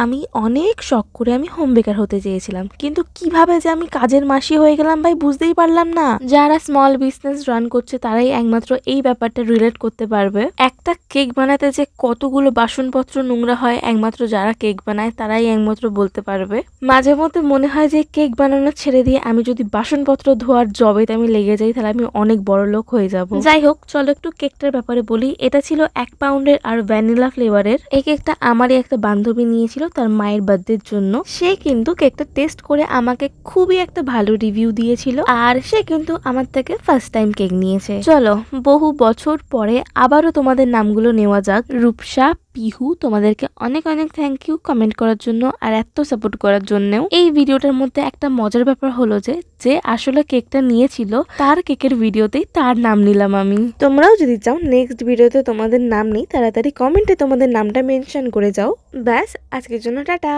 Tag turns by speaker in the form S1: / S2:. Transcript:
S1: আমি অনেক শখ করে আমি হোম বেকার হতে চেয়েছিলাম, কিন্তু কিভাবে যে আমি কাজের মাসি হয়ে গেলাম ভাই বুঝতেই পারলাম না। যারা স্মল বিজনেস রান করছে তারাই একমাত্র এই ব্যাপারটা রিলেট করতে পারবে। একটা কেক বানাতে যে কতগুলো বাসনপত্র নোংরা হয় একমাত্র যারা কেক বানায় তারাই একমাত্র বলতে পারবে। মাঝে মধ্যে মনে হয় যে কেক বানানো ছেড়ে দিয়ে আমি যদি বাসনপত্র ধোয়ার জবেতে আমি লেগে যাই তাহলে আমি অনেক বড় লোক হয়ে যাব। যাই হোক, চলো একটু কেকটার ব্যাপারে বলি। এটা ছিল 1 পাউন্ডের আর ভ্যানিলা ফ্লেভারের। এই কেকটা আমারই একটা বান্ধবী নিয়েছিল তার মায়ের বার্থডের জন্য। সে কিন্তু কেকটা টেস্ট করে আমাকে খুবই একটা ভালো রিভিউ দিয়েছিল, আর সে কিন্তু আমার থেকে ফার্স্ট টাইম কেক নিয়েছে। চলো, বহু বছর পরে আবারও তোমাদের নামগুলো নেওয়া যাক। রূপসা, পিহু, তোমাদেরকে অনেক অনেক থ্যাংক ইউ কমেন্ট করার জন্য আর এত সাপোর্ট করার জন্যও। এই ভিডিওটার মধ্যে একটা মজার ব্যাপার হলো যে যে আসলে কেকটা নিয়েছিল তার কেকের ভিডিওতেই তার নাম নিলাম আমি। তোমরাও যদি চাও নেক্সট ভিডিওতে তোমাদের নাম নেই, তাড়াতাড়ি কমেন্টে তোমাদের নামটা মেনশন করে যাও। ব্যাস, আজকের জন্য টাটা।